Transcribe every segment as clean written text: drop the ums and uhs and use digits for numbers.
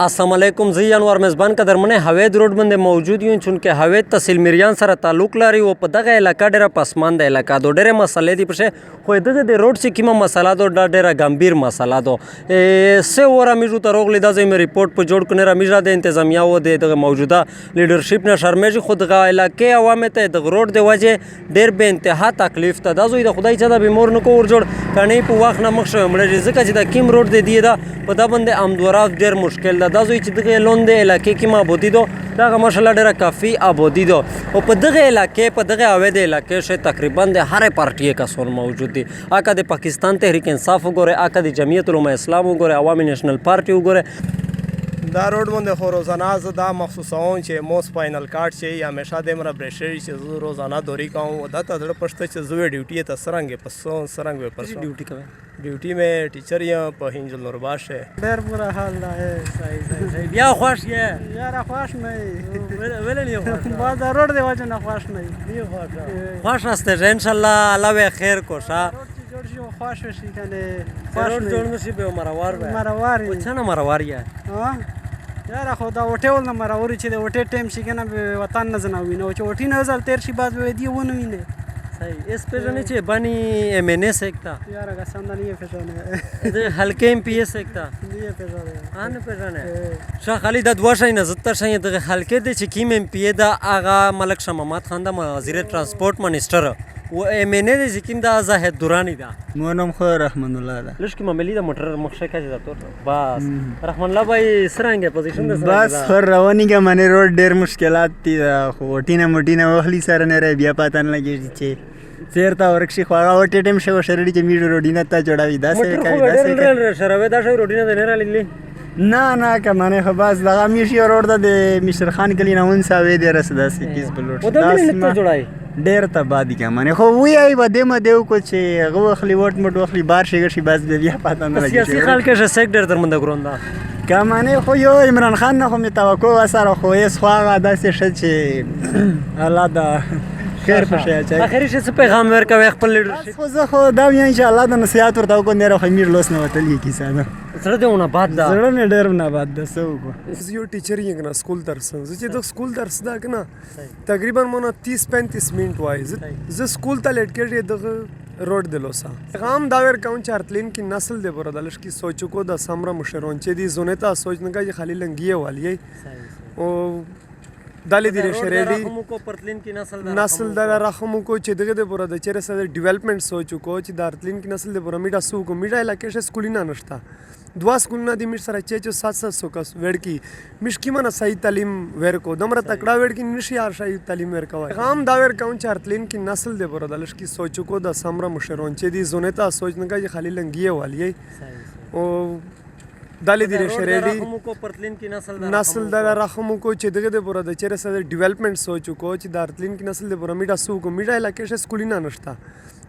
अस्सलाम वालेकुम जी अनवर मेज़बान का दरमने हवेद रोड बंदे मौजूद यूँ चूँकि हवेद तहसील मिरियान सर ताल्लुक लारी वो पदगा इलाका डेरा पसमानदा इलाका दो डेरे मसले दी पशे हो दगे दे रोड से किमा मसला दो डेरा गंभीर मसला दो से वरा मिजू तरोग लिदा जे में रिपोर्ट पर जोड़ कनेरा मिजरा दे इंतजामिया वो दे दगे मौजूदा लीडरशिप ने शर्मेजी खुद गा इलाके अवाम ते दग रोड दे वजह डेर बे इंतहा तकलीफ ता दाजो इदा खुदाई चदा बिमोर नको और जोड़ कने पु वाख ना मक्ष मरे जिका जिदा किम रोड दे दिए दा पदा बंदे आमदोरा डेर मुश्किल दा दाजो چې دغه لوندې علاقې کې آبادي دو دغه ماشاءالله ډېره کافي آبادي دو او په دغه علاقې په دغه اوید علاقې شه تقریبا د هر پارټي کسان موجود دي اکا د پاکستان تحریک انصاف وګوره اکا د جمعیت علماء اسلام وګوره عوامي نېشنل پارټي وګوره دا روډ باندې خو روزانه زه دا مخصوصوم چې مو سپاینل کارت چې همیشه د مره برېشري چې زه روزانه دوري کوم دا ته زړه پښته چې زه ډیوټي ته سرنګ پسو سرنګ به پسو ډیوټي کوي ډیوټي مې ټیچر یم په هنجل نورباش ډېر بوره حال ده صحیح بیا خوښ یې یاره خوښ نه ولې نه خوښ باز دا روډ دی وجه نه خوښ نه دی خوښ هسته ان شاء الله الله به خیر کوشا جوړ شي خوښ شي کنه خوښ جوړ نشي به مروار به مروار څنګه مروار یې ها یاره خو دا وټول نه مرواري چې د وټې ټیم شي کنه وطن نه زناوي نو چې وټې نه ځل تیر شي باز به دی ونه ویني صحیح اس पे जाने चाहिए बनी एमएनए सेकता यार का सामने नहीं फसाने इधर हल्के एमपीए सेकता नहीं फसाने आने पे जाने शाह खाली ददवा शाही नजत्ता शाही इधर हल्के दे चिकीम एमपीए दा आगा मलक शमामत खान दा वज़ीर ट्रांसपोर्ट मिनिस्टर वो एमएनए दे चिकीम दा जाहिद दुरानी दा मोनम खो रहमानुल्लाह दा लश्की मामली दा मोटर मखशा का जातो बस रहमानुल्लाह भाई सरांगे पोजीशन दे बस हर रवानी का मने रोड डेर मुश्किलात थी होटीना मोटीना वहली सर ने रे बिया पता न लगे छे चेरता वर्कशी खवा वटे टाइम शो शरडी चे मीड रोडीना ता जोडावी दासे काय दासे शरावे दासे रोडीना देने राली ना का माने खबास लगा मिशी रोड दा दे मिस्टर खान कली ना उनसा वे दे रस दासे किस बलोट दास ने जोड़ाई डेर ता बादी का माने खो वही आई बदे म देव को छे गो खली वोट मट वखली बार शेगर शी बाज दे बिया पता न लगे सियासी खाल के सेक्टर तर मंदा ग्रोंदा का माने खो यो इमरान खान ना खो मे तवको असर खो एस खवा दासे शचे الله دا خیر پشه چای اخري څه پیغام ورکوي خپل لیډرشپ خو زه خو دا یم ان شاء الله د نصيحت ورته کو نه خمیر لوس نه وتلی کی ساده سره دونه بعد دا زړه نه ډېر نه بعد د سو کو زه یو ټیچر یم کنه سکول درس زه چې د سکول درس دا کنه تقریبا مونږ 30-35 منټ وای زه سکول ته لیټ کېږي د روड दिलोसा काम दावर काउन चारतलीन की नस्ल दे बरा दलश की सोचो को द समरा मुशरोन चे दी जोनेता सोचने का ये खाली लंगिए वाली है ओ दाली दिरे शरेडी को परतलीन की नस्ल दा रखमु को चे दगे दे बरा द चेरे स डेवलपमेंट सोचो को चे दारतलीन की नस्ल दे बरा मिडा सु को मिडा इलाके से स्कूलिना नष्टा दुआ स्कूलना दी मिर सर चेचो 700 का वेड़की मिशकी मना सही तालीम वेर को दमरा तकड़ा वेड़की निशी यार सही तालीम वेर का काम दावर काउन चारतलीन की नस्ल दे बरा दलश की सोचो को द समरा मुशरोन चे दी जोनेता सोचने का ये खाली लंगिए वाली है ओ दाली दिरे शरेडी को परतलीन की नस्ल दा रखमु को चे दगे दे बरा द चेरे स डेवलपमेंट सोचो को चे दारतलीन की नस्ल दे बरा मिडा सु को मिडा इलाके से स्कूलिना नष्टा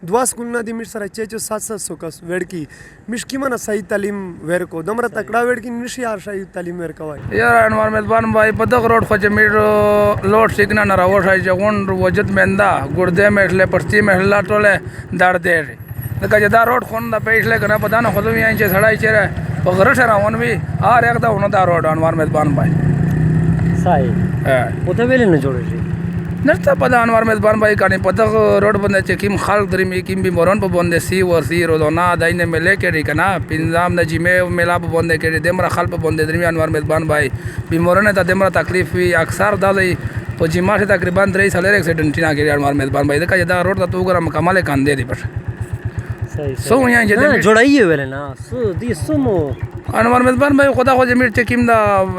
दुआ स्कूलना दी मिर सर चेचो 700 का वेड़की मिशकी मना सही तालीम वेर को दमरा तकड़ा वेड़की निशी यार सही तालीम वेर का यार अनवर मेजबान भाई पदक रोड फजे मिड लोड सिग्ना न रावो साई जगोन वजत मेंदा गुर्दे मेहले पस्ती मेहला टोले दाड़ दे लका जदा रोड खोन दा पेसले कना पता न खदम यहीं से सड़ाई चेरे पगर शरावन भी आर एकदा होना दा रोड अनवर मेजबान भाई सही उते वेले न जोड़े नर्ता पदा अनवर मेजबान भाई कानी पदक रोड बंदे चेकिम खाल दरिमी किम भी मोरन प बंदे सी वसी रोजाना दाइने में लेके री कना पिंजाम न जिमे मेला प बंदे के देमरा खाल प बंदे दरिमी अनवर मेजबान भाई भी मोरन ता देमरा तकलीफ भी अक्सर दाई तो जिमा से तकरीबन 3 साल एक्सीडेंट ना के अनवर मेजबान भाई का जदा रोड ता तू गरम कमाले कान दे दी पर सही सो यहां जदा जोड़ाइए वेले ना सो दी सुमो अनवर मेजबान भाई खुदा खो जमीर चेकिम दा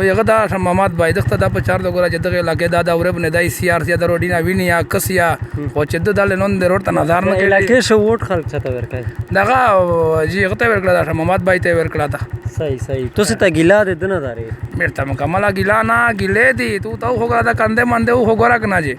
यगदा शमामत भाई दख्ता दा पचार दो गोरा जदगे लागे दादा उरे बने दाई सीआर से दा रोडिना विनिया कसिया हो चद दाले नोन दे रोड ता नजार न के इलाके से वोट खर्च छता वर का दगा जी यगता वर कड़ा शमामत भाई ते वर कड़ा था सही तो से ता गिला दे दना दारे मेरता कमला गिला ना गिले दी तू तो होगा दा कंदे मंदे हो गोरा कना जी